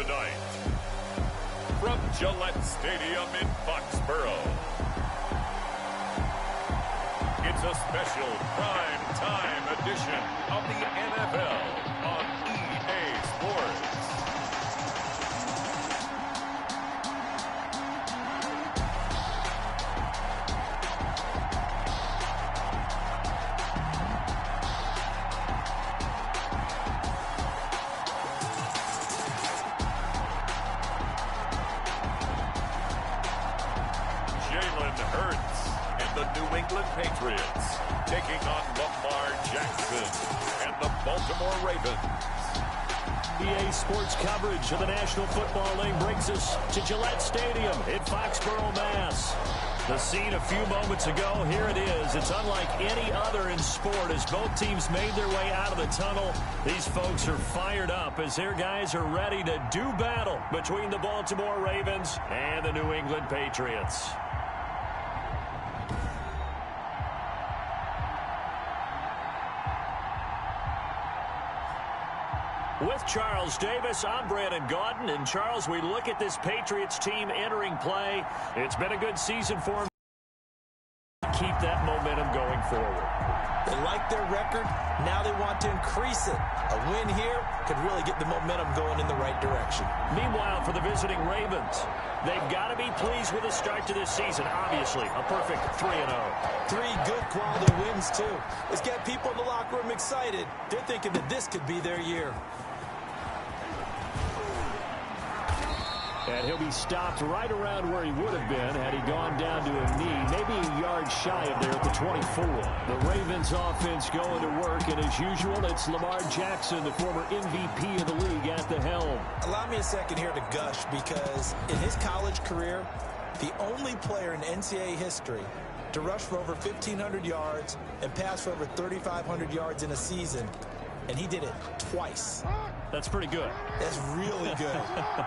tonight, from Gillette Stadium in Foxborough, it's a special prime time edition of the NFL on EA Sports. Patriots taking on Lamar Jackson and the Baltimore Ravens. EA Sports coverage of the National Football League brings us to Gillette Stadium in Foxborough, Mass. The scene a few moments ago, here it is. It's unlike any other in sport as both teams made their way out of the tunnel. These folks are fired up as their guys are ready to do battle between the Baltimore Ravens and the New England Patriots. With Charles Davis, I'm Brandon Gaudin. And, Charles, we look at this Patriots team entering play. It's been a good season for them. Keep that momentum going forward. They like their record. Now they want to increase it. A win here could really get the momentum going in the right direction. Meanwhile, for the visiting Ravens, they've got to be pleased with the start to this season. Obviously, a perfect 3-0. 3 good quality wins, too. It's got people in the locker room excited. They're thinking that this could be their year. And he'll be stopped right around where he would have been had he gone down to a knee, maybe a yard shy of there at the 24. The Ravens offense going to work, and as usual, it's Lamar Jackson, the former MVP of the league, at the helm. Allow me a second here to gush, because in his college career, the only player in NCAA history to rush for over 1,500 yards and pass for over 3,500 yards in a season, and he did it twice. That's pretty good. That's really good.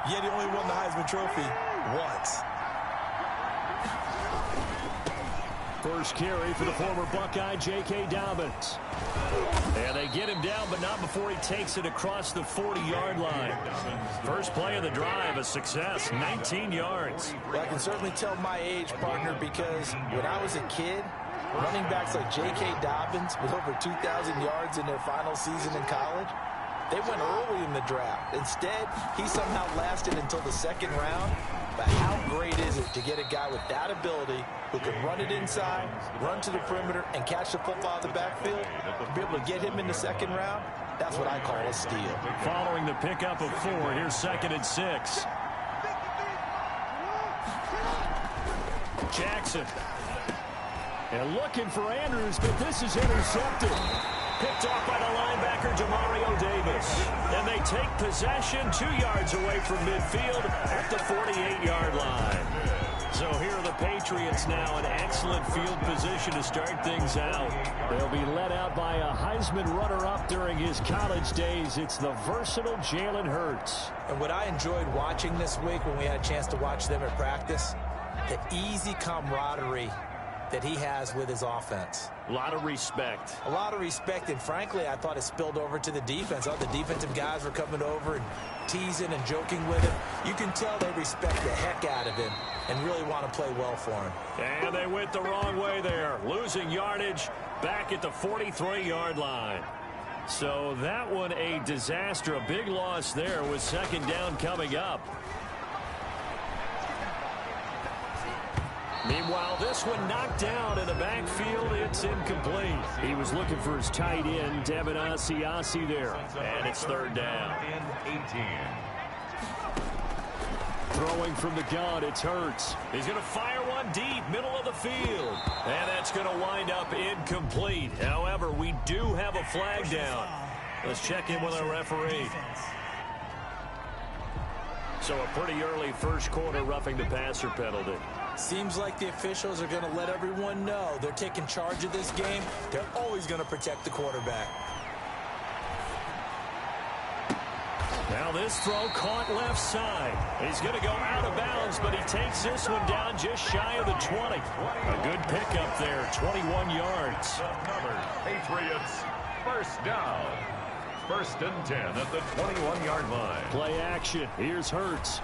Yet he only won the Heisman Trophy once. First carry for the former Buckeye, J.K. Dobbins. And they get him down, but not before he takes it across the 40-yard line. First play of the drive, a success, 19 yards. Well, I can certainly tell my age, partner, because when I was a kid, running backs like J.K. Dobbins with over 2,000 yards in their final season in college, they went early in the draft. Instead, he somehow lasted until the second round. But how great is it to get a guy with that ability who can run it inside, run to the perimeter, and catch the football out of the backfield? To be able to get him in the second round, that's what I call a steal. Following the pickup of 4, here's 2nd and 6. Jackson. And looking for Andrews, but this is intercepted. Picked off by the linebacker, Demario Davis. And they take possession 2 yards away from midfield at the 48-yard line. So here are the Patriots now in excellent field position to start things out. They'll be led out by a Heisman runner-up during his college days. It's the versatile Jalen Hurts. And what I enjoyed watching this week when we had a chance to watch them at practice, the easy camaraderie that he has with his offense. A lot of respect. A lot of respect, and frankly, I thought it spilled over to the defense. All the defensive guys were coming over and teasing and joking with him. You can tell they respect the heck out of him and really want to play well for him. And they went the wrong way there, losing yardage back at the 43-yard line. So that one a disaster, a big loss there with 2nd down coming up. Meanwhile, this one knocked down in the backfield. It's incomplete. He was looking for his tight end, Devin Asiasi there. And it's 3rd down. And 18. Throwing from the gun, it's Hurts. He's going to fire one deep, middle of the field. And that's going to wind up incomplete. However, we do have a flag down. Let's check in with our referee. So a pretty early first quarter roughing the passer penalty. Seems like the officials are going to let everyone know they're taking charge of this game. They're always going to protect the quarterback. Now this throw caught left side. He's going to go out of bounds, but he takes this one down just shy of the 20. A good pickup there, 21 yards. The Patriots, first down. first and 10 at the 21-yard line. Play action. Here's Hurts.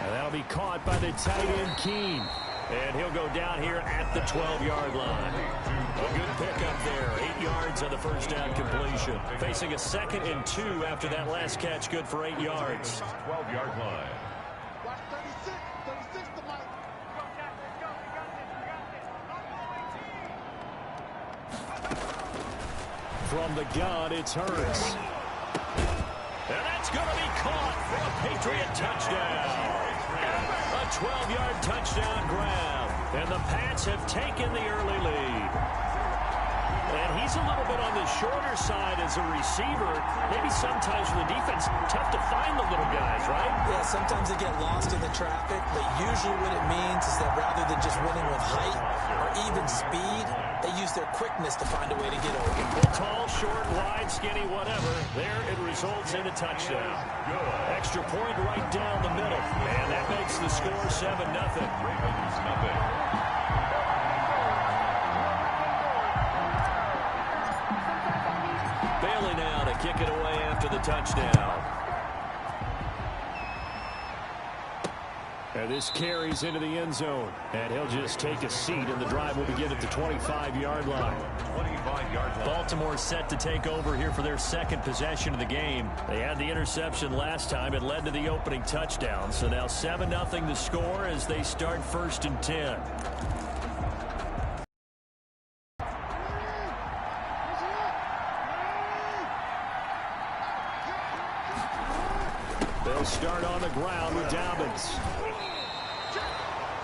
And that'll be caught by the tight end, Keene. And he'll go down here at the 12-yard line. A good pickup there. 8 yards on the first down completion. Facing a 2nd and 2 after that last catch. Good for 8 yards. 12-yard line. From the gun, it's Hurts. And that's going to be caught for a Patriot touchdown. A 12-yard touchdown grab. And the Pats have taken the early lead. And he's a little bit on the shorter side as a receiver. Maybe sometimes for the defense, tough to find the little guys, right? Yeah, sometimes they get lost in the traffic, but usually what it means is that rather than just winning with height or even speed, they use their quickness to find a way to get over. Tall, short, wide, skinny, whatever. There it results in a touchdown. Extra point right down the middle. And that makes the score 7-0. Ravens nothing. Bailey now to kick it away after the touchdown. And this carries into the end zone. And he'll just take a seat, and the drive will begin at the 25-yard line. 25-yard line. Baltimore set to take over here for their second possession of the game. They had the interception last time. It led to the opening touchdown. So now 7-0 the score as they start 1st and 10. They'll start on the ground with Dobbins.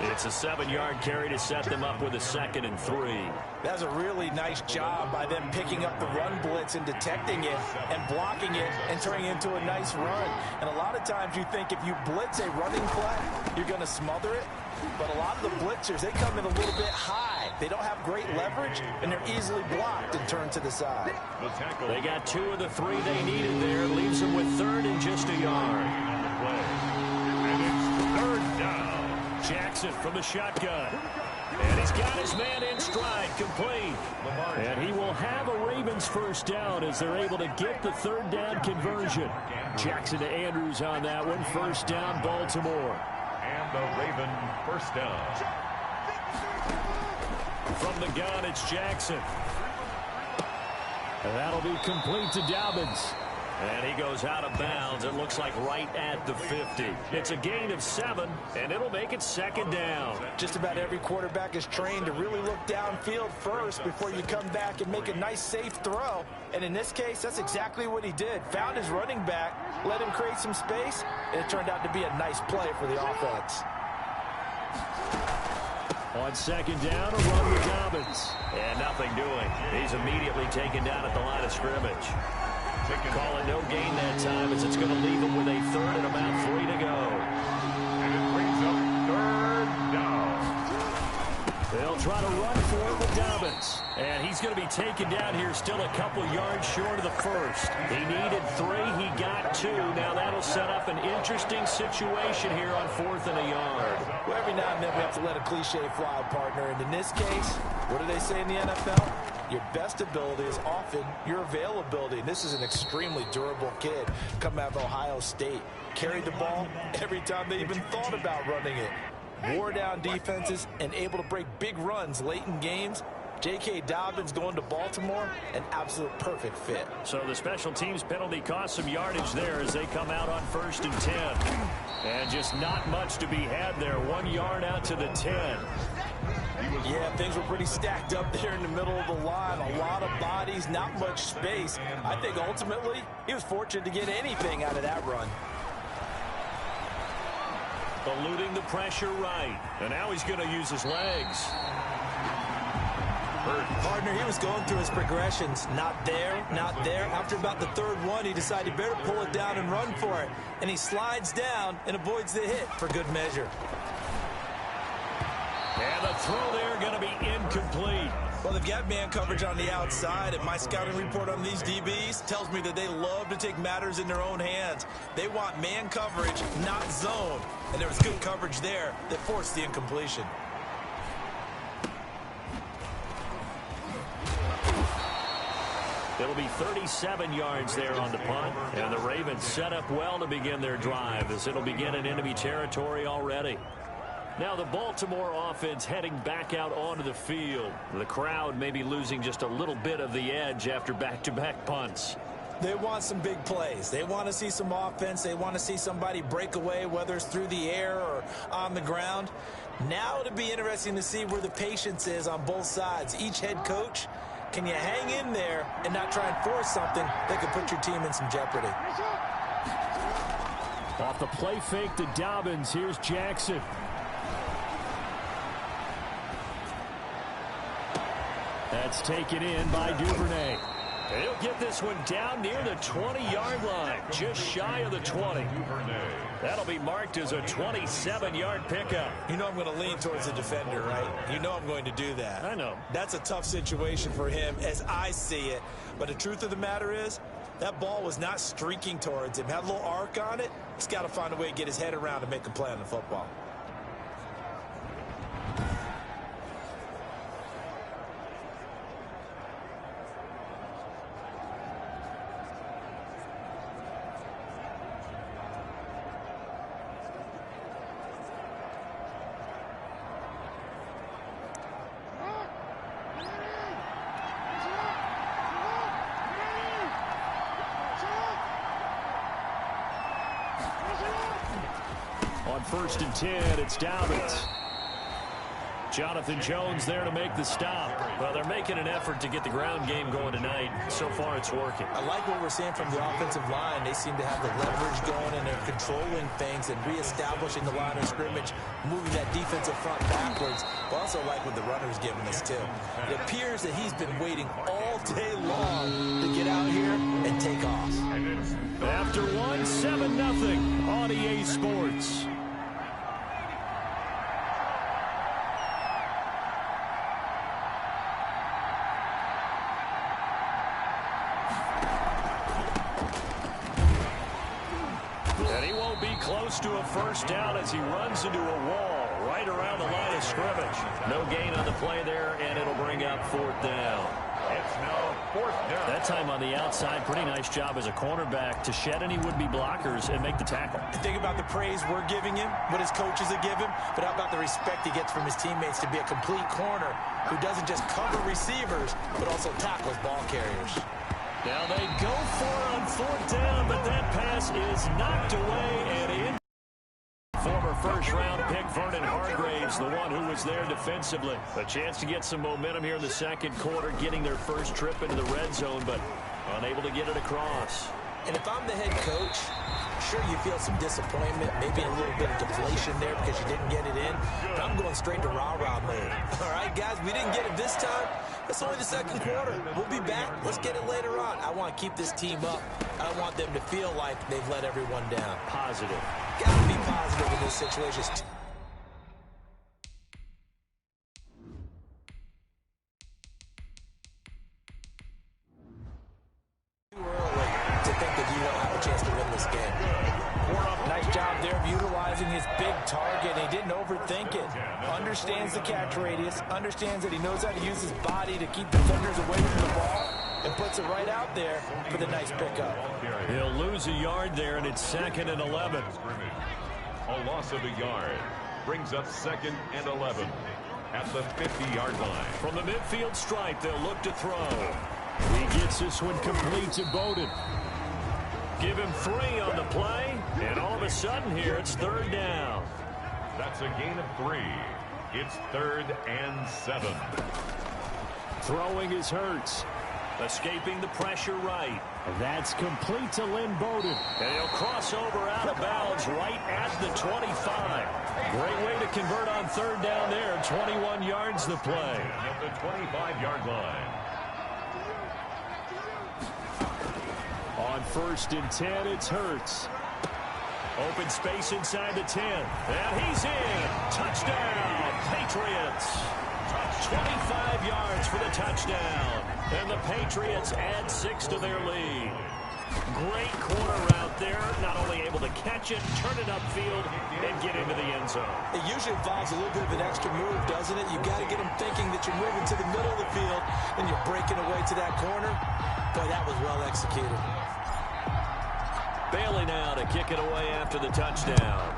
It's a 7-yard carry to set them up with a 2nd and 3. That's a really nice job by them picking up the run blitz and detecting it and blocking it and turning it into a nice run. And a lot of times you think if you blitz a running play, you're going to smother it. But a lot of the blitzers, they come in a little bit high. They don't have great leverage, and they're easily blocked and turned to the side. They got 2 of the 3 they needed there. Leaves them with 3rd and just a yard. And it's 3rd down. Jackson from the shotgun. And he's got his man in stride, complete. And he will have a Ravens first down as they're able to get the 3rd down conversion. Jackson to Andrews on that one. First down, Baltimore. And the Raven first down. From the gun, it's Jackson. And that'll be complete to Dobbins. And he goes out of bounds. It looks like right at the 50. It's a gain of 7, and it'll make it 2nd down. Just about every quarterback is trained to really look downfield first before you come back and make a nice, safe throw. And in this case, that's exactly what he did. Found his running back, let him create some space, and it turned out to be a nice play for the offense. On 2nd down, a run with Dobbins. And nothing doing. He's immediately taken down at the line of scrimmage. Calling no gain that time as it's going to leave him with a 3rd and about 3 to go. And it brings up 3rd down. They'll try to run for it with Dobbins. And he's going to be taken down here still a couple yards short of the 1st. He needed 3. He got 2. Now that'll set up an interesting situation here on 4th and a yard. Well, every now and then we have to let a cliche fly, partner. And in this case, what do they say in the NFL? Your best ability is often your availability. And this is an extremely durable kid coming out of Ohio State. Carried the ball every time they even thought about running it. Wore down defenses and able to break big runs late in games. J.K. Dobbins going to Baltimore, an absolute perfect fit. So the special teams penalty cost some yardage there as they come out on 1st and 10. And just not much to be had there. 1 yard out to the 10. Yeah, things were pretty stacked up there in the middle of the line. A lot of bodies, not much space. I think ultimately he was fortunate to get anything out of that run. Eluding the pressure right. And now he's going to use his legs. Partner, he was going through his progressions. Not there, not there. After about the 3rd one, he decided he better pull it down and run for it. And he slides down and avoids the hit for good measure. And the throw there going to be incomplete. Well, they've got man coverage on the outside, and my scouting report on these DBs tells me that they love to take matters in their own hands. They want man coverage, not zone. And there was good coverage there that forced the incompletion. It'll be 37 yards there on the punt. And the Ravens set up well to begin their drive as it'll begin in enemy territory already. Now the Baltimore offense heading back out onto the field. The crowd may be losing just a little bit of the edge after back-to-back punts. They want some big plays. They want to see some offense. They want to see somebody break away, whether it's through the air or on the ground. Now it'll be interesting to see where the patience is on both sides. Each head coach, can you hang in there and not try and force something that could put your team in some jeopardy? Off the play fake to Dobbins, here's Jackson. That's taken in by Duvernay. He'll get this one down near the 20-yard line, just shy of the 20. That'll be marked as a 27-yard pickup. You know I'm going to lean towards the defender, right? You know I'm going to do that. I know. That's a tough situation for him as I see it. But the truth of the matter is, that ball was not streaking towards him. Had a little arc on it. He's got to find a way to get his head around and make a play on the football. On 1st and 10, it's Dobbins. Jonathan Jones there to make the stop. Well, they're making an effort to get the ground game going tonight. So far, it's working. I like what we're seeing from the offensive line. They seem to have the leverage going, and they're controlling things and reestablishing the line of scrimmage, moving that defensive front backwards. But also like what the runner's giving us, too. It appears that he's been waiting all day long to get out here and take off. After one, 7-0 on EA Sports. Close to a first down as he runs into a wall right around the line of scrimmage. No gain on the play there, and it'll bring up 4th down. It's now 4th down. That time on the outside, pretty nice job as a cornerback to shed any would-be blockers and make the tackle. Think about the praise we're giving him, what his coaches are giving, but how about the respect he gets from his teammates to be a complete corner who doesn't just cover receivers, but also tackles ball carriers. Now they go for it on 4th down, but that pass is knocked away and in. Former first-round pick Vernon Hargraves, the one who was there defensively. A chance to get some momentum here in the second quarter, getting their first trip into the red zone, but unable to get it across. And if I'm the head coach, sure you feel some disappointment, maybe a little bit of deflation there because you didn't get it in. But I'm going straight to rah-rah mode. All right, guys, we didn't get it this time. It's only the second quarter. We'll be back. Let's get it later on. I want to keep this team up. I don't want them to feel like they've let everyone down. Positive. Got to be positive in this situation. Too early to think that you won't have a chance to win this game. Nice job there of utilizing his big target. He didn't overthink it. Understands the catch radius. Understands that he knows how to use his body to keep defenders away from the ball. And puts it right out there for the nice pickup. He'll lose a yard there, and it's 2nd and 11. A loss of a yard brings up 2nd and 11 at the 50-yard line. From the midfield stripe, they'll look to throw. He gets this one complete to Bowden. Give him 3 on the play, and all of a sudden here, it's 3rd down. That's a gain of 3. It's 3rd and 7. Throwing is Hurts. Escaping the pressure right. That's complete to Lynn Bowden. And he'll cross over out of bounds right at the 25. Great way to convert on 3rd down there. 21 yards the play. At the 25-yard line. On 1st and 10, it's Hurts. Open space inside the 10. And he's in. Touchdown, Patriots. 25 yards for the touchdown. And the Patriots add 6 to their lead. Great corner route there. Not only able to catch it, turn it upfield, and get into the end zone. It usually involves a little bit of an extra move, doesn't it? You've got to get them thinking that you're moving to the middle of the field and you're breaking away to that corner. Boy, that was well executed. Bailey now to kick it away after the touchdown.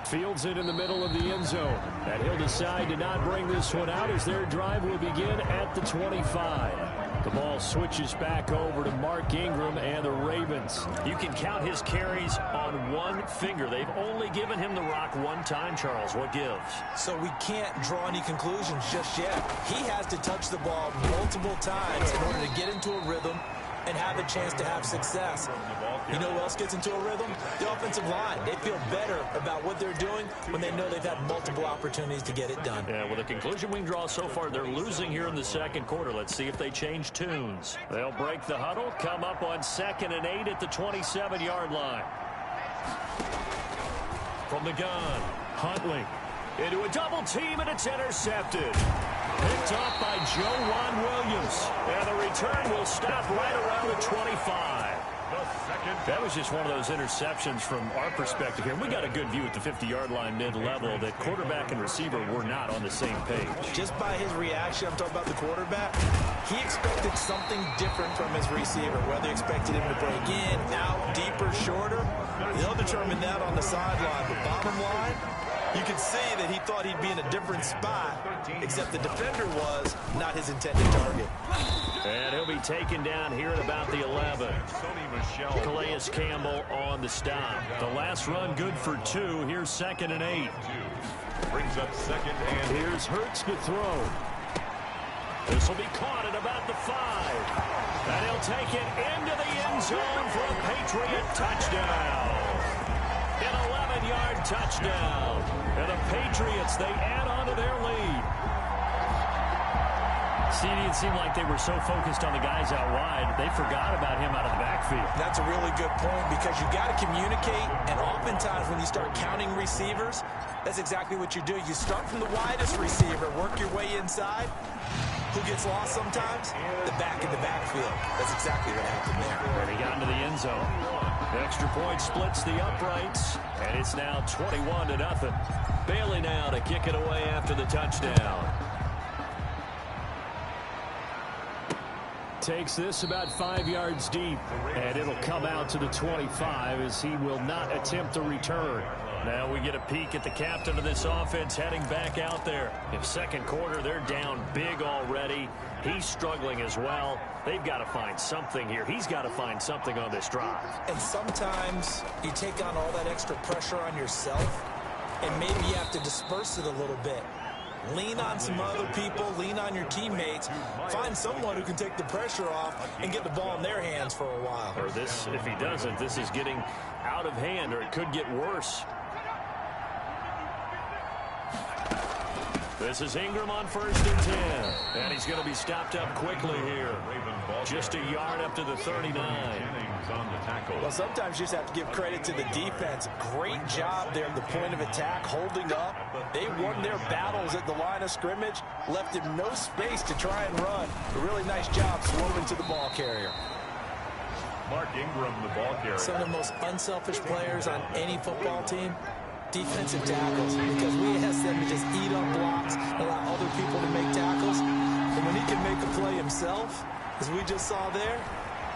Fields it in the middle of the end zone. And he'll decide to not bring this one out as their drive will begin at the 25. The ball switches back over to Mark Ingram and the Ravens. You can count his carries on one finger. They've only given him the rock one time, Charles. What gives? So we can't draw any conclusions just yet. He has to touch the ball multiple times in order to get into a rhythm and have a chance to have success. You know who else gets into a rhythm? The offensive line. They feel better about what they're doing when they know they've had multiple opportunities to get it done. Yeah, well, the conclusion we can draw so far, they're losing here in the second quarter. Let's see if they change tunes. They'll break the huddle, come up on 2nd and 8 at the 27-yard line. From the gun, Huntley into a double team, and it's intercepted. Picked off by Juan Williams. And the return will stop right around the 25. That was just one of those interceptions from our perspective here. We got a good view at the 50-yard line mid-level that quarterback and receiver were not on the same page. Just by his reaction, I'm talking about the quarterback, he expected something different from his receiver, whether he expected him to break in, out, deeper, shorter. They'll determine that on the sideline. But bottom line, you could see that he thought he'd be in a different spot, except the defender was not his intended target. And he'll be taken down here at about the 11. Calais Campbell on the stop. The last run good for 2. Here's 2nd and 8. Brings up 2nd and here's Hurts to throw. This will be caught at about the 5. And he'll take it into the end zone for a Patriot touchdown. An 11-yard touchdown. And the Patriots, they add on to their lead. See, it seemed like they were so focused on the guys out wide, they forgot about him out of the backfield. That's a really good point because you got to communicate, and oftentimes when you start counting receivers, that's exactly what you do. You start from the widest receiver, work your way inside. Who gets lost sometimes? The back in the backfield. That's exactly what happened there. And he got into the end zone. The extra point splits the uprights, and it's now 21-0. Bailey now to kick it away after the touchdown. Takes this about 5 yards deep, and it'll come out to the 25 as he will not attempt a return. Now we get a peek at the captain of this offense heading back out there. In second quarter, they're down big already. He's struggling as well. They've got to find something here. He's got to find something on this drive. And sometimes you take on all that extra pressure on yourself, and maybe you have to disperse it a little bit. Lean on some other people, lean on your teammates, find someone who can take the pressure off and get the ball in their hands for a while. Or this, if he doesn't, this is getting out of hand, or it could get worse. This is Ingram on 1st and 10. And he's going to be stopped up quickly here. Just a yard up to the 39. Well, sometimes you just have to give credit to the defense. Great job there at the point of attack, holding up. They won their battles at the line of scrimmage, left him no space to try and run. A really nice job swarming to the ball carrier. Mark Ingram, the ball carrier. Some of the most unselfish players on any football team, defensive tackles, because we ask them to just eat up blocks, allow other people to make tackles. And when he can make a play himself, as we just saw there,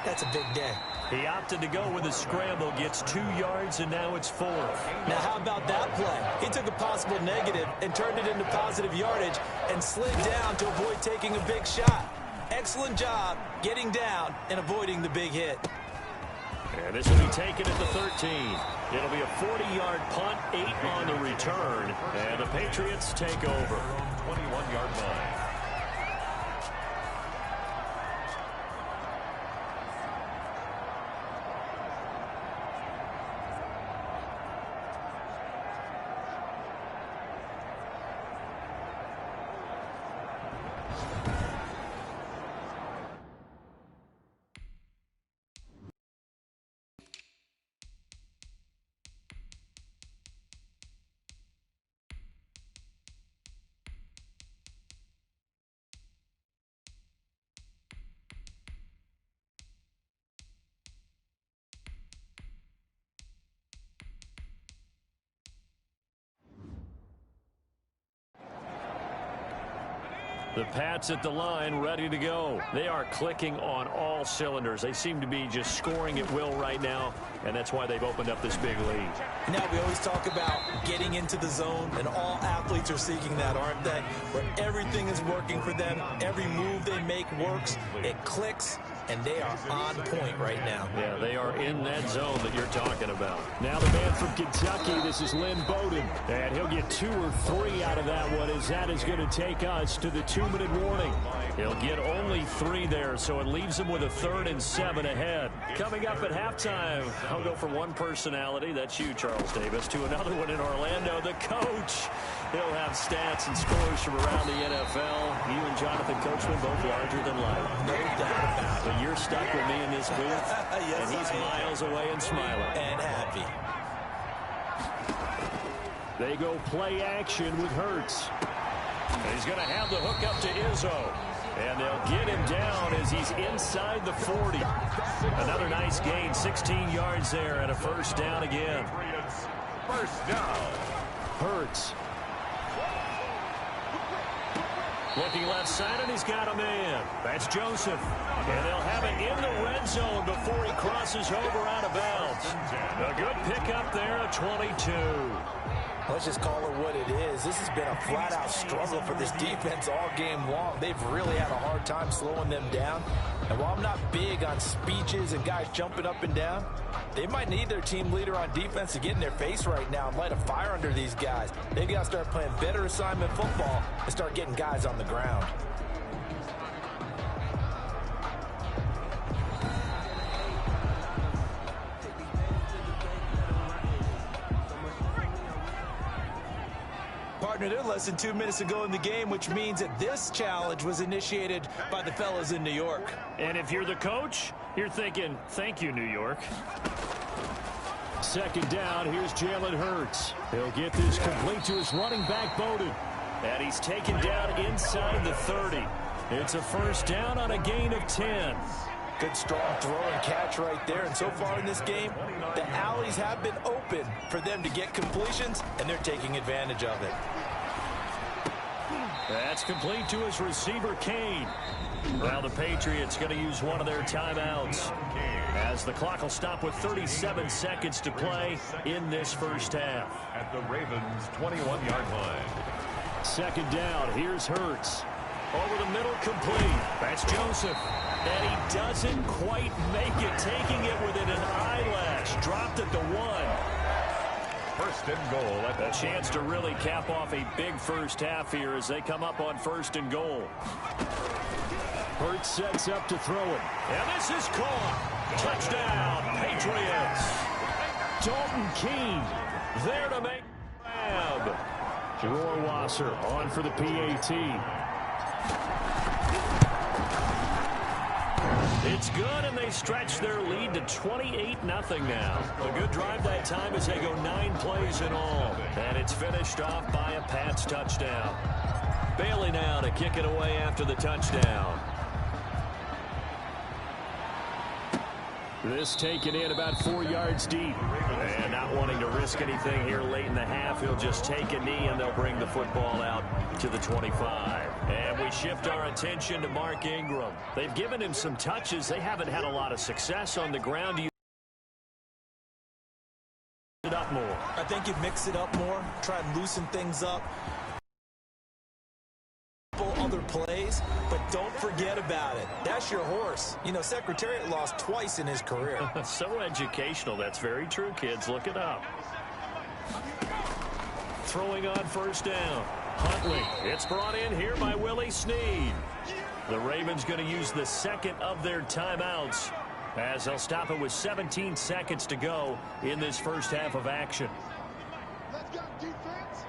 that's a big day. He opted to go with a scramble, gets 2 yards, and now it's 4. Now, how about that play? He took a possible negative and turned it into positive yardage and slid down to avoid taking a big shot. Excellent job getting down and avoiding the big hit. And this will be taken at the 13. It'll be a 40-yard punt, 8 on the return, and the Patriots take over. 21-yard line. The Pats at the line, ready to go. They are clicking on all cylinders. They seem to be just scoring at will right now, and that's why they've opened up this big lead. Now, we always talk about getting into the zone, and all athletes are seeking that, aren't they? Where everything is working for them. Every move they make works. It clicks, and they are on point right now. Yeah, they are in that zone that you're talking about. Now the man from Kentucky, this is Lynn Bowden. And he'll get 2 or 3 out of that one, as that is going to take us to the 2-minute warning. He'll get only 3 there, so it leaves him with a 3rd and 7 ahead. Coming up at halftime, I'll go from one personality, that's you, Charles Davis, to another one in Orlando, the coach. He'll have stats and scores from around the NFL. You and Jonathan Coachman both larger than life. No doubt about it. But you're stuck with me in this booth, Yes, and he's miles away and smiling. And happy. They go play action with Hurts. And he's going to have the hook up to Izzo. And they'll get him down as he's inside the 40. Another nice gain, 16 yards there, and a first down again. First down. Hurts. Looking left side, and he's got a man. That's Joseph. And they'll have it in the red zone before he crosses over out of bounds. A good pickup there at 22. Let's just call it what it is. This has been a flat-out struggle for this defense all game long. They've really had a hard time slowing them down. And while I'm not big on speeches and guys jumping up and down, they might need their team leader on defense to get in their face right now and light a fire under these guys. They've got to start playing better assignment football and start getting guys on the ground. Partner, they're less than 2 minutes to go in the game, which means that this challenge was initiated by the fellas in New York. And if you're the coach, you're thinking, thank you, New York. Second down, here's Jalen Hurts. He'll get this complete to his running back, Bowden. And he's taken down inside the 30. It's a first down on a gain of 10. Good strong throw and catch right there. And so far in this game, the alleys have been open for them to get completions, and they're taking advantage of it. That's complete to his receiver, Kane. Now the Patriots going to use one of their timeouts, as the clock will stop with 37 seconds to play in this first half. At the Ravens' 21-yard line. Second down, here's Hurts. Over the middle, complete. That's Joseph. And he doesn't quite make it, taking it within an eyelash. Dropped at the 1. First and goal. At a chance to really cap off a big first half here as they come up on first and goal. Hurts sets up to throw it. And this is caught. Touchdown, Patriots. Dalton Keene there to make the grab. Rohrwasser on for the PAT. It's good, and they stretch their lead to 28-0 now. A good drive that time as they go 9 plays in all. And it's finished off by a Pats touchdown. Bailey now to kick it away after the touchdown. This taken in about 4 yards deep. And not wanting to risk anything here late in the half, he'll just take a knee, and they'll bring the football out to the 25. And we shift our attention to Mark Ingram. They've given him some touches. They haven't had a lot of success on the ground. Do you it up more? I think you mix it up more, try and loosen things up. Other plays, but don't forget about it. That's your horse. You know, Secretariat lost twice in his career. So educational. That's very true, kids. Look it up. Throwing on first down. Huntley. It's brought in here by Willie Snead. The Ravens going to use the second of their timeouts as they'll stop it with 17 seconds to go in this first half of action. Let's go, defense.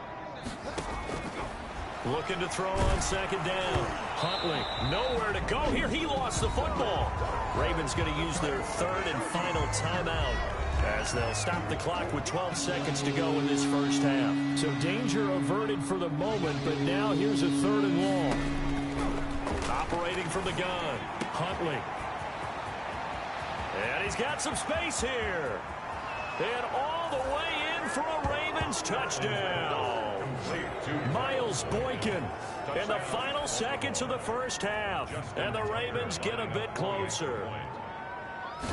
Looking to throw on second down. Huntley, nowhere to go here. He lost the football. Ravens going to use their third and final timeout as they'll stop the clock with 12 seconds to go in this first half. So danger averted for the moment, but now here's a third and long. Operating from the gun, Huntley. And he's got some space here. And all the way in for a Ravens touchdown. Miles Boykin in the final seconds of the first half. And the Ravens get a bit closer.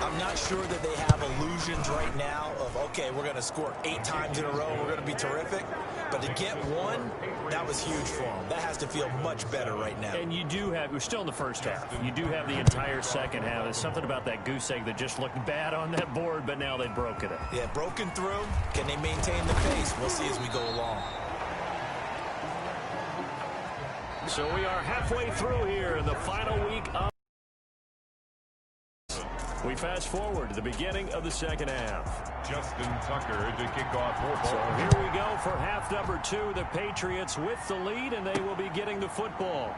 I'm not sure that they have illusions right now of, okay, we're going to score 8 times in a row, we're going to be terrific. But to get one, that was huge for them. That has to feel much better right now. And you do have, we're still in the first half. You do have the entire second half. There's something about that goose egg that just looked bad on that board, but now they've broken it. Yeah, broken through. Can they maintain the pace? We'll see as we go along. So we are halfway through here in the final week of. We fast forward to the beginning of the second half. Justin Tucker to kick off football. So here we go for half number 2. The Patriots with the lead, and they will be getting the football.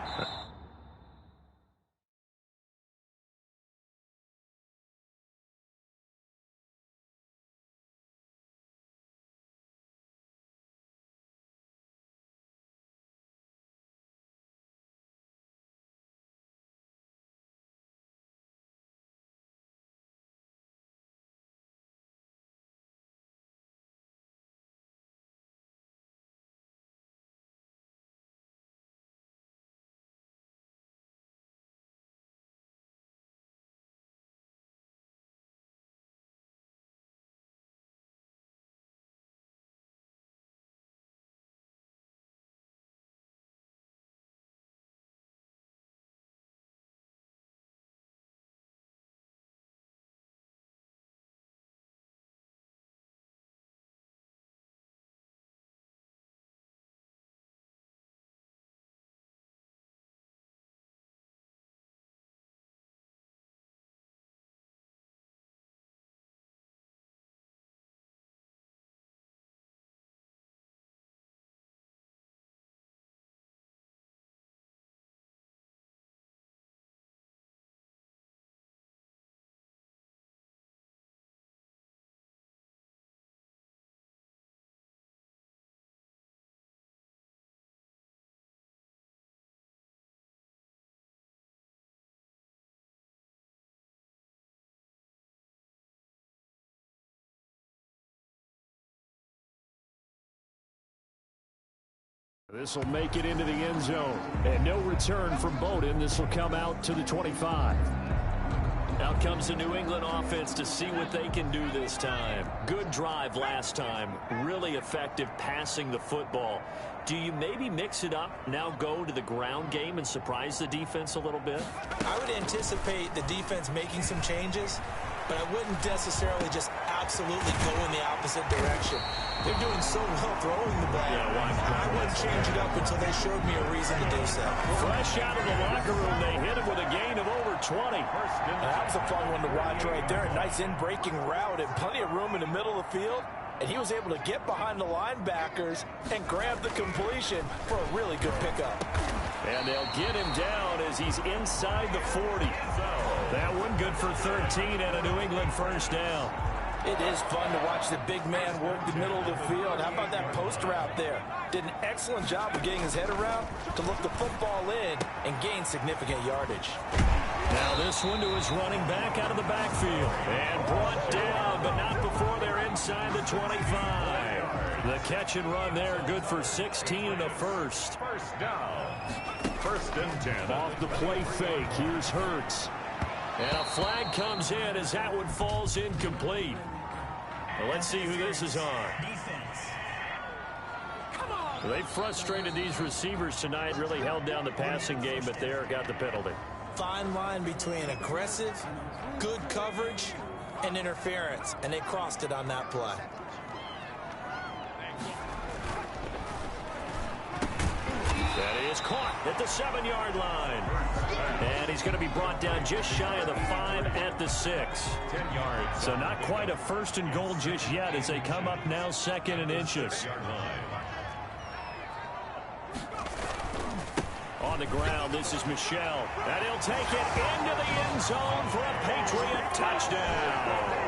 This will make it into the end zone. And no return from Bowden. This will come out to the 25. Out comes the New England offense to see what they can do this time. Good drive last time. Really effective passing the football. Do you maybe mix it up, now go to the ground game and surprise the defense a little bit? I would anticipate the defense making some changes, but I wouldn't necessarily just absolutely go in the opposite direction. They're doing so well throwing the ball. I wouldn't change it up until they showed me a reason to do so. Fresh out of the locker room, they hit him with a gain of over 20. That was a fun one to watch right there. A nice in-breaking route and plenty of room in the middle of the field. And he was able to get behind the linebackers and grab the completion for a really good pickup. And they'll get him down as he's inside the 40. That one good for 13 and a New England first down. It is fun to watch the big man work the middle of the field. How about that post route there? Did an excellent job of getting his head around to look the football in and gain significant yardage. Now this one to his running back out of the backfield. And brought down, but not before they're inside the 25. The catch and run there, good for 16 and a first. First down. First and 10. Off the play fake, here's Hurts. And a flag comes in as that one falls incomplete. Well, let's see who this is on. They frustrated these receivers tonight, really held down the passing game, but there got the penalty. Fine line between aggressive, good coverage, and interference, and they crossed it on that play. That is caught at the 7-yard line. And he's going to be brought down just shy of the 5 at the 6. 10 yards. So not quite a first and goal just yet as they come up now 2nd and inches. On the ground, this is Michel. And he'll take it into the end zone for a Patriot touchdown.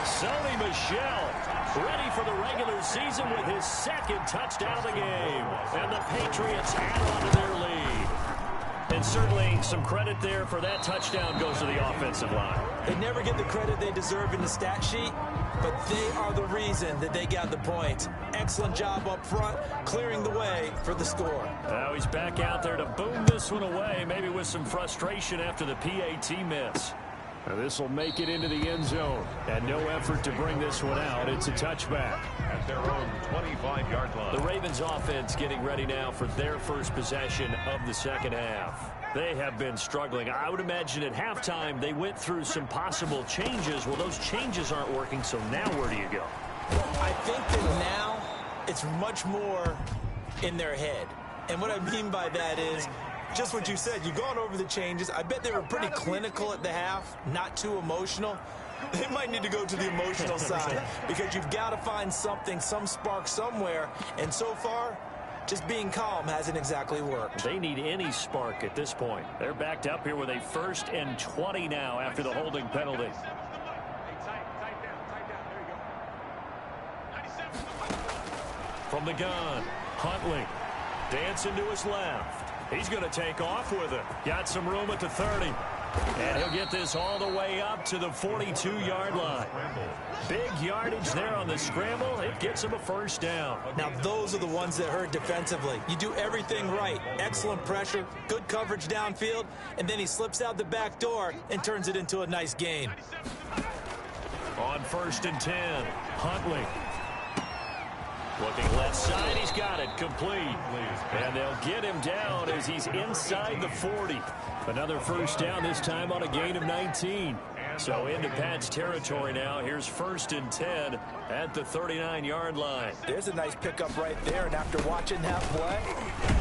Sony Michel ready for the regular season with his 2nd touchdown of the game. And the Patriots add on to their lead. And And certainly some credit there for that touchdown goes to the offensive line. They never get the credit they deserve in the stat sheet, but they are the reason that they got the points. Excellent job up front, clearing the way for the score. Now he's back out there to boom this one away, maybe with some frustration after the PAT miss. Now this will make it into the end zone, and no effort to bring this one out. It's a touchback. At their own 25-yard line. The Ravens offense getting ready now for their first possession of the second half. They have been struggling. I would imagine at halftime they went through some possible changes. Well, those changes aren't working, so now where do you go? I think that now it's much more in their head. And what I mean by that is just what you said. You've gone over the changes. I bet they were pretty clinical at the half, not too emotional. They might need to go to the emotional side because you've got to find something, some spark somewhere. And so far, just being calm hasn't exactly worked. They need any spark at this point. They're backed up here with a 1st and 20 now after the holding penalty. From the gun, Huntley dancing to his left. He's going to take off with it. Got some room at the 30. And he'll get this all the way up to the 42-yard line. Big yardage there on the scramble. It gets him a first down. Now, those are the ones that hurt defensively. You do everything right. Excellent pressure, good coverage downfield, and then he slips out the back door and turns it into a nice gain. On 1st and 10, Huntley. Looking left side, he's got it, complete. And they'll get him down as he's inside the 40. Another first down, this time on a gain of 19. So into Pat's territory now. Here's 1st and 10 at the 39-yard line. There's a nice pickup right there, and after watching that play,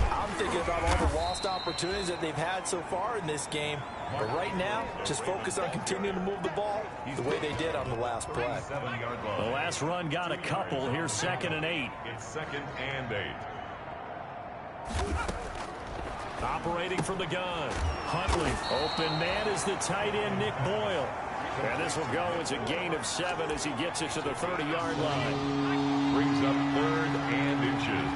I'm thinking about all the lost opportunities that they've had so far in this game. But right now, just focus on continuing to move the ball the way they did on the last play. The last run got a couple. Here's 2nd and 8. It's 2nd and 8. Operating from the gun. Huntley. Open man is the tight end, Nick Boyle. And this will go as a gain of 7 as he gets it to the 30-yard line. Brings up 3rd and inches.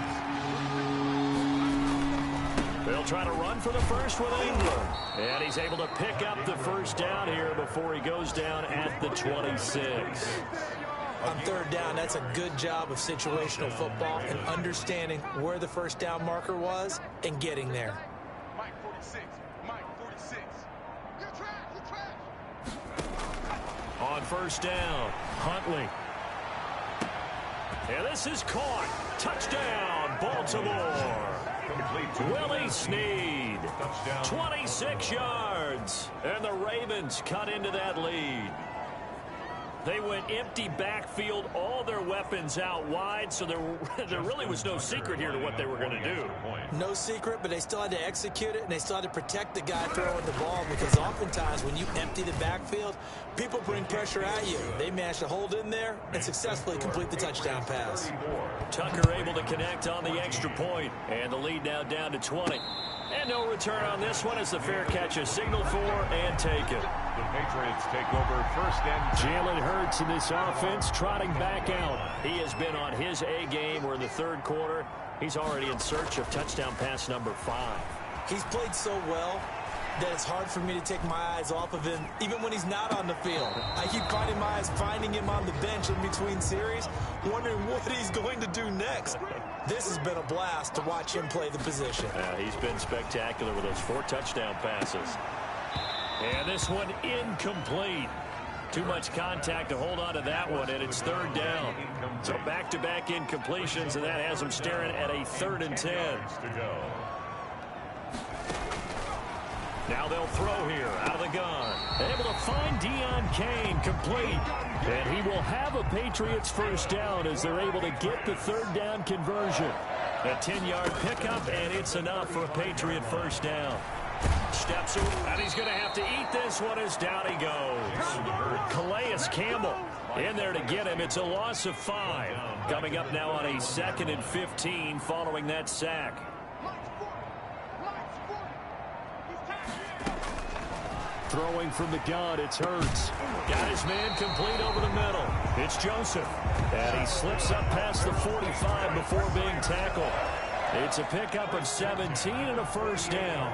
They'll try to run for the first with Ingram. And he's able to pick up the first down here before he goes down at the 26. On 3rd down, that's a good job of situational football and understanding where the first down marker was and getting there. Mike 46. Mike 46. You're trash. You're trash. On 1st down, Huntley. And this is caught. Touchdown, Baltimore. Willie Snead. 26 yards. And the Ravens cut into that lead. They went empty backfield, all their weapons out wide, so there really was no secret here to what they were going to do. No secret, but they still had to execute it, and they still had to protect the guy throwing the ball because oftentimes when you empty the backfield, people bring pressure at you. They managed to hold in there and successfully complete the touchdown pass. Tucker able to connect on the extra point, and the lead now down to 20. And no return on this one as the fair catch is signaled for and taken. The Patriots take over 1st and 10. Jalen Hurts in this offense trotting back out. He has been on his A game. We're in the 3rd quarter. He's already in search of touchdown pass number 5. He's played so well that it's hard for me to take my eyes off of him, even when he's not on the field. I keep finding him on the bench in between series, wondering what he's going to do next. This has been a blast to watch him play the position. He's been spectacular with those 4 touchdown passes. And this one incomplete. Too much contact to hold on to that one, and it's 3rd down. So back-to-back incompletions, and that has him staring at a 3rd and 10. Now they'll throw here out of the gun. Able to find Deion Kane complete. And he will have a Patriots first down as they're able to get the 3rd down conversion. A 10-yard pickup, and it's enough for a Patriot first down. Steps over, and he's going to have to eat this one as down he goes. Calais Campbell in there to get him. It's a loss of 5. Coming up now on a 2nd and 15 following that sack. Throwing from the gun, it's Hurts. Got his man complete over the middle. It's Joseph. And he slips up past the 45 before being tackled. It's a pickup of 17 and a first down.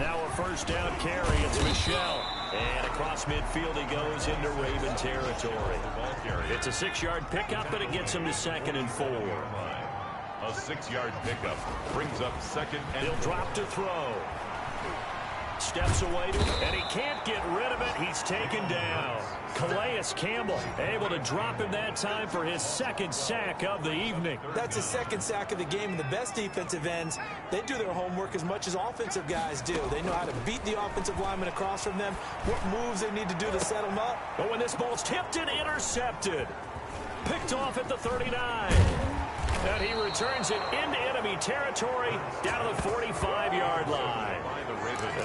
Now a first down carry. It's Michel. And across midfield he goes into Raven territory. It's a 6-yard pickup, but it gets him to 2nd and 4. A 6-yard pickup brings up 2nd and He'll drop to throw. Steps away to him, and he can't get rid of it. He's taken down. Calais Campbell able to drop him that time for his 2nd sack of the evening. That's his 2nd sack of the game, and the best defensive ends, they do their homework as much as offensive guys do. They know how to beat the offensive lineman across from them, what moves they need to do to set them up. But when this ball's tipped and intercepted, picked off at the 39. And he returns it into enemy territory down to the 45-yard line.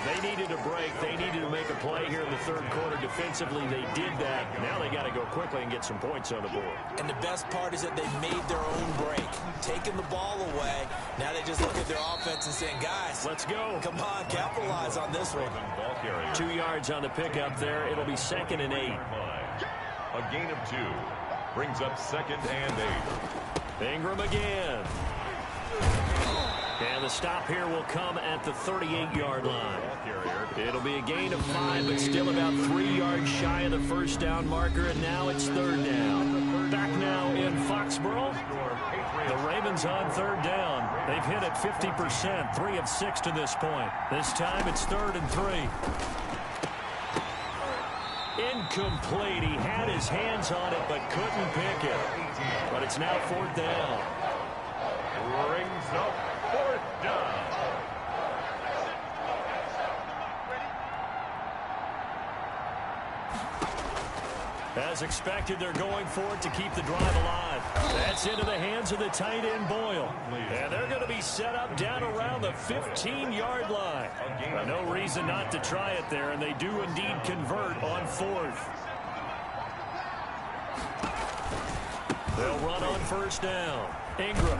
They needed a break. They needed to make a play here in the 3rd quarter. Defensively, they did that. Now they got to go quickly and get some points on the board. And the best part is that they made their own break, taking the ball away. Now they just look at their offense and saying, guys, let's go. Come on, capitalize on this one. 2 yards on the pickup there. It'll be 2nd and 8. A gain of 2 brings up 2nd and 8. Ingram again. And the stop here will come at the 38-yard line. It'll be a gain of 5, but still about 3 yards shy of the first down marker, and now it's 3rd down. Back now in Foxborough. The Ravens on 3rd down. They've hit it 50%, 3 of 6 to this point. This time it's 3rd and 3. Incomplete. He had his hands on it, but couldn't pick it. But it's now 4th down. Brings up 4th down. As expected, they're going for it to keep the drive alive. That's into the hands of the tight end, Boyle. And they're going to be set up down around the 15-yard line. No reason not to try it there, and they do indeed convert on 4th. They'll run on 1st down. Ingram.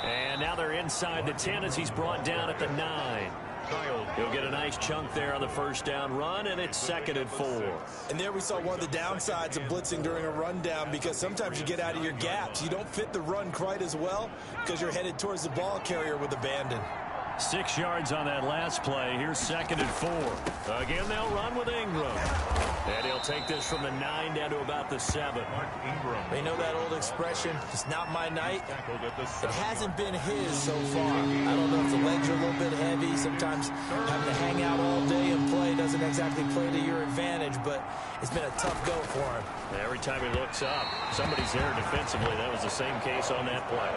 And now they're inside the 10 as he's brought down at the 9. He'll get a nice chunk there on the 1st down run, and it's 2nd and 4. And there we saw one of the downsides of blitzing during a rundown, because sometimes you get out of your gaps. You don't fit the run quite as well because you're headed towards the ball carrier with abandon. 6 yards on that last play. Here's 2nd and 4. Again, they'll run with Ingram. And he'll take this from the 9 down to about the 7. They know that old expression, it's not my night. It hasn't been his so far. I don't know if the legs are a little bit heavy. Sometimes having to hang out all day and play doesn't exactly play to your advantage, but it's been a tough go for him. Every time he looks up, somebody's there defensively. That was the same case on that play.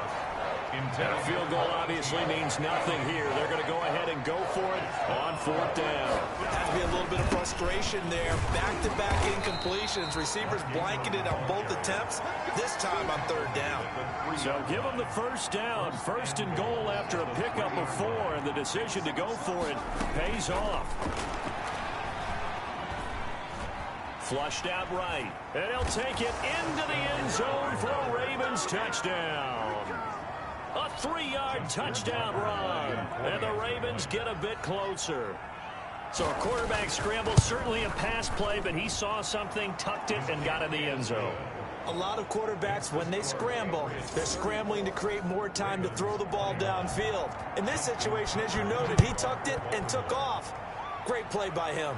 And a field goal obviously means nothing here. They're going to go ahead and go for it on 4th down. Has to be a little bit of frustration there. Back-to-back incompletions. Receivers blanketed on both attempts. This time on 3rd down. So give them the 1st down. 1st and goal after a pickup of 4. And the decision to go for it pays off. Flushed out right. And he'll take it into the end zone for a Ravens touchdown. A 3-yard touchdown run. And the Ravens get a bit closer. So a quarterback scramble, certainly a pass play, but he saw something, tucked it, and got in the end zone. A lot of quarterbacks, when they scramble, they're scrambling to create more time to throw the ball downfield. In this situation, as you noted, he tucked it and took off. Great play by him.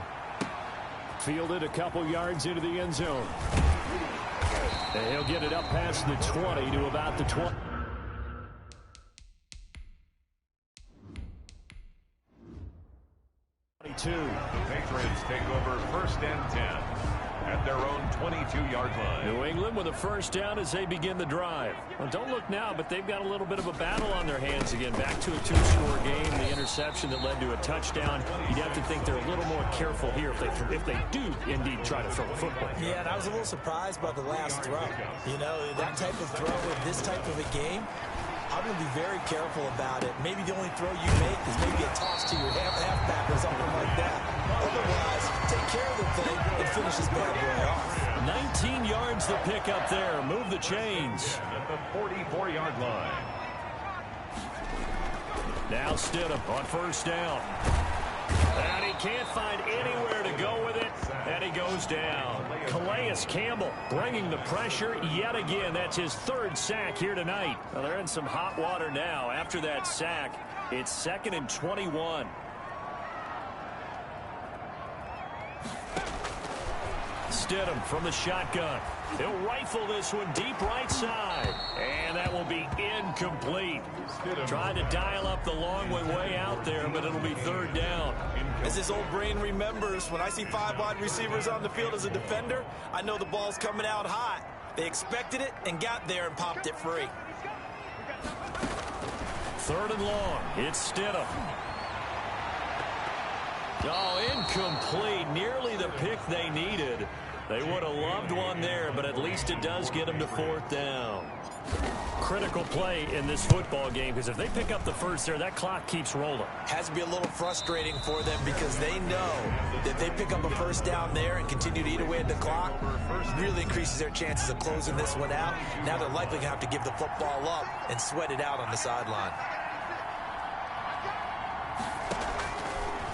Fielded a couple yards into the end zone. And he'll get it up past the 20 to about the 20. The Patriots take over 1st and 10 at their own 22-yard line. New England with a 1st down as they begin the drive. Well, don't look now, but they've got a little bit of a battle on their hands again. Back to a 2-score game. The interception that led to a touchdown. You'd have to think they're a little more careful here if they do indeed try to throw the football. Yeah, and I was a little surprised by the last throw. You know, that type of throw in this type of a game, I'm going to be very careful about it. Maybe the only throw you make is maybe a toss to your halfback or something like that. Otherwise, take care of the thing and finish this bad boy off. 19 yards the pick up there. Move the chains. At the 44-yard line. Now Stidham on 1st down. And he can't find anywhere to go with it, and he goes down. Calais Campbell bringing the pressure yet again. That's his 3rd sack here tonight. Well, they're in some hot water now. After that sack, it's 2nd and 21. Stidham from the shotgun. He'll rifle this one deep right side. And that will be incomplete. Trying to dial up the long way out there, but it'll be third down. As his old brain remembers, when I see 5 wide receivers on the field as a defender, I know the ball's coming out hot. They expected it and got there and popped it free. Third and long. It's Stidham. Oh, incomplete. Nearly the pick they needed. They would have loved one there, but at least it does get them to fourth down. Critical play in this football game, because if they pick up the first there, that clock keeps rolling. Has to be a little frustrating for them because they know that they pick up a first down there and continue to eat away at the clock, really increases their chances of closing this one out. Now they're likely going to have to give the football up and sweat it out on the sideline.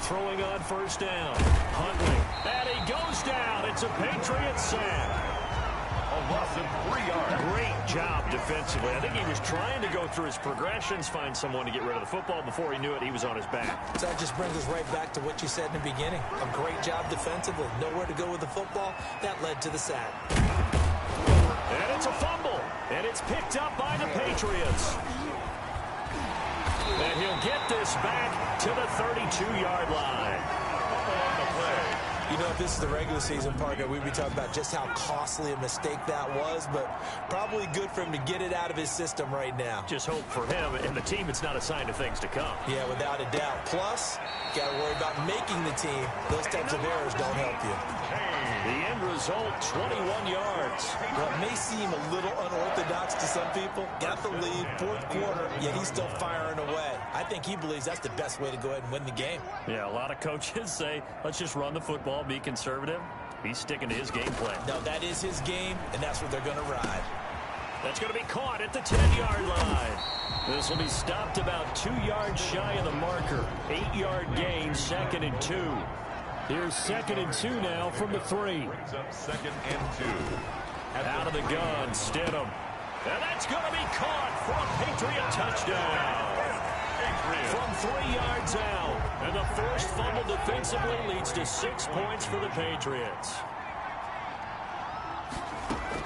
Throwing on first down. Huntley. And he goes down. It's a Patriots sack. A loss of 3 yards. Great job defensively. I think he was trying to go through his progressions, find someone to get rid of the football. Before he knew it, he was on his back. So that just brings us right back to what you said in the beginning. A great job defensively. Nowhere to go with the football. That led to the sack. And it's a fumble. And it's picked up by the Patriots. And he'll get this back to the 32-yard line. On the play. You know, if this is the regular season, partner, we'd be talking about just how costly a mistake that was, but probably good for him to get it out of his system right now. Just hope for him and the team it's not a sign of things to come. Yeah, without a doubt. Plus, got to worry about making the team. Those types of errors don't help you. The end result, 21 yards. Well, it may seem a little unorthodox to some people. Got the lead, fourth quarter, yet he's still firing away. I think he believes that's the best way to go ahead and win the game. Yeah, a lot of coaches say, let's just run the football, be conservative. He's sticking to his game plan. No, that is his game, and that's what they're going to ride. That's going to be caught at the 10-yard line. This will be stopped about 2 yards shy of the marker. 8-yard gain, 2nd and 2. Here's 2nd and 2 now from the 3. Brings up 2nd and 2. Out of the gun, Stidham. And that's going to be caught for a Patriot touchdown. From 3 yards out. And the forced fumble defensively leads to 6 points for the Patriots.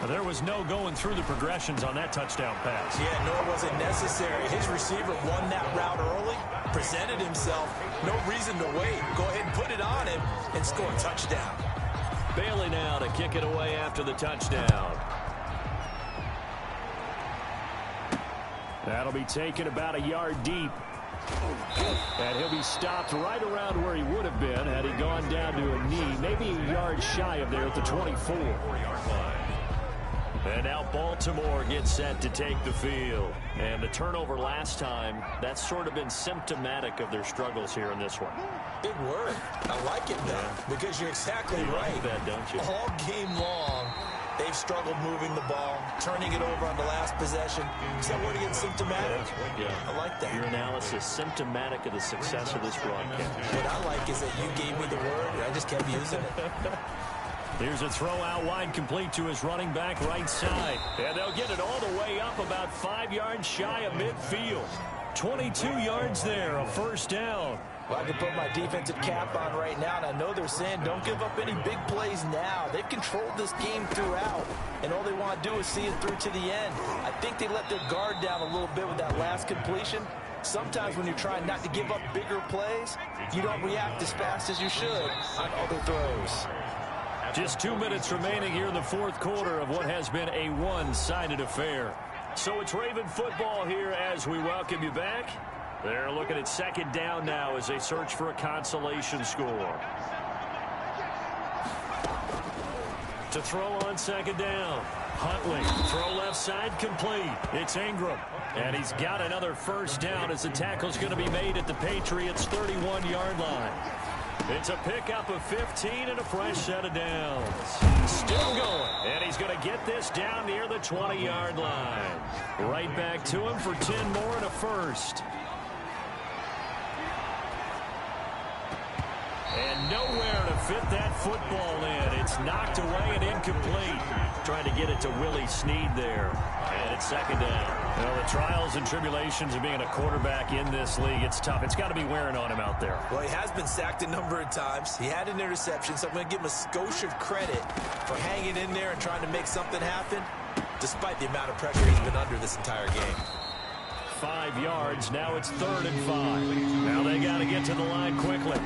There was no going through the progressions on that touchdown pass. Yeah, nor was it necessary. His receiver won that route early, presented himself. No reason to wait. Go ahead and put it on him and score a touchdown. Bailey now to kick it away after the touchdown. That'll be taken about a yard deep. And he'll be stopped right around where he would have been had he gone down to a knee, maybe a yard shy of there at the 24. And now Baltimore gets set to take the field. And the turnover last time, that's sort of been symptomatic of their struggles here in this one. Big word. I like it, though, because you're exactly right. Like that, don't you? All game long, they've struggled moving the ball, turning it over on the last possession. Is that word again, symptomatic? Yeah. I like that. Your analysis, symptomatic of the success of this broadcast. What I like is that you gave me the word, and I just kept using it. Here's a throw out wide, complete to his running back right side. And they'll get it all the way up about 5 yards shy of midfield. 22 yards there, a first down. Well, I can put my defensive cap on right now, and I know they're saying don't give up any big plays now. They've controlled this game throughout, and all they want to do is see it through to the end. I think they let their guard down a little bit with that last completion. Sometimes when you're trying not to give up bigger plays, you don't react as fast as you should on other throws. Just 2 minutes remaining here in the fourth quarter of what has been a one-sided affair. So it's Raven football here as we welcome you back. They're looking at 2nd down now as they search for a consolation score. To throw on 2nd down. Huntley, throw left side, complete. It's Ingram. And he's got another first down as the tackle's going to be made at the Patriots' 31-yard line. It's a pickup of 15 and a fresh set of downs. Still going. And he's going to get this down near the 20-yard line. Right back to him for 10 more and a first. And nowhere to fit that football in. It's knocked away and incomplete. Trying to get it to Willie Snead there. And it's second down. Well, the trials and tribulations of being a quarterback in this league, it's tough. It's got to be wearing on him out there. Well, he has been sacked a number of times. He had an interception, so I'm going to give him a skosh of credit for hanging in there and trying to make something happen, despite the amount of pressure he's been under this entire game. 5 yards. Now it's 3rd and 5. Now they got to get to the line quickly.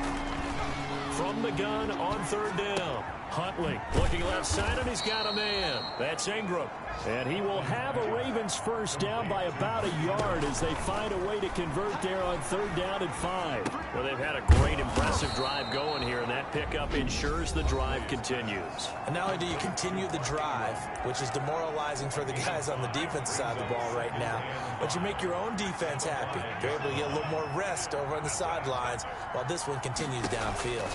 From the gun on 3rd down. Huntley looking left side, and he's got a man. That's Ingram. And he will have a Ravens first down by about a yard as they find a way to convert there on 3rd down and 5. Well, they've had a great, impressive drive going here, and that pickup ensures the drive continues. And not only do you continue the drive, which is demoralizing for the guys on the defensive side of the ball right now, but you make your own defense happy. You're able to get a little more rest over on the sidelines while this one continues downfield.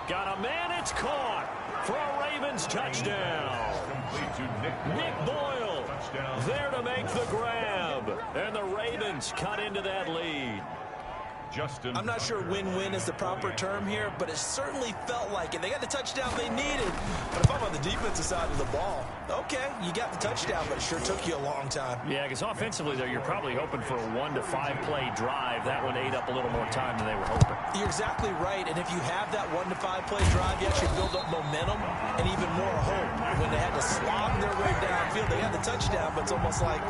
Got a man, it's caught for a Ravens touchdown. Nick Boyle there to make the grab. And the Ravens cut into that lead. I'm not sure win-win is the proper term here, but it certainly felt like it. They got the touchdown they needed. But if I'm on the defensive side of the ball, okay, you got the touchdown, but it sure took you a long time. Yeah, because offensively, though, you're probably hoping for a 1 to 5 play drive. That one ate up a little more time than they were hoping. You're exactly right, and if you have that 1 to 5 play drive, you actually build up momentum and even more hope. When they had to slog their way downfield, they got the touchdown, but it's almost like,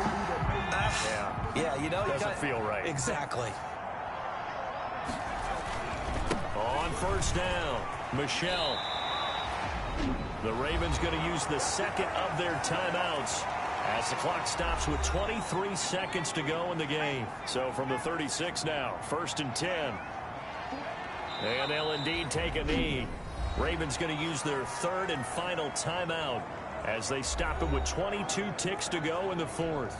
yeah, you know, doesn't feel right. Exactly. On 1st down, Michelle. The Ravens going to use the second of their timeouts as the clock stops with 23 seconds to go in the game. So from the 36 now, 1st and 10. And they'll indeed take a knee. Ravens going to use their 3rd and final timeout as they stop it with 22 ticks to go in the 4th.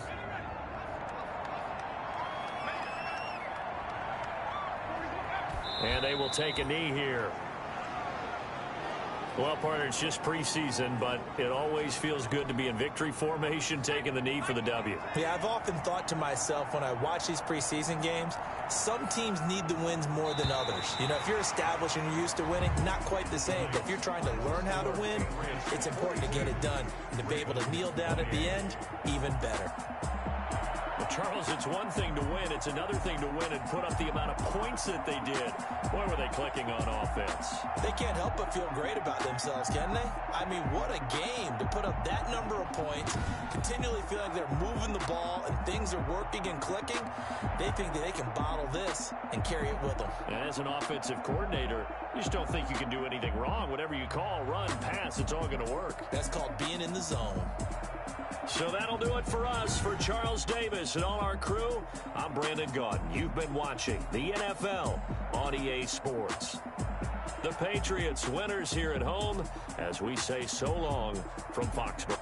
And they will take a knee here. Well, partner, it's just preseason, but it always feels good to be in victory formation, taking the knee for the W. Yeah, I've often thought to myself when I watch these preseason games, some teams need the wins more than others. You know, if you're established and you're used to winning, not quite the same. But if you're trying to learn how to win, it's important to get it done. And to be able to kneel down at the end, even better. Well, Charles, it's one thing to win. It's another thing to win and put up the amount of points that they did. Boy, were they clicking on offense. They can't help but feel great about themselves, can they? I mean, what a game to put up that number of points, continually feel like they're moving the ball and things are working and clicking. They think that they can bottle this and carry it with them. And as an offensive coordinator, you just don't think you can do anything wrong. Whatever you call, run, pass, it's all going to work. That's called being in the zone. So that'll do it for us. For Charles Davis and all our crew, I'm Brandon Gaudin. You've been watching the NFL on EA Sports. The Patriots winners here at home as we say so long from Foxborough.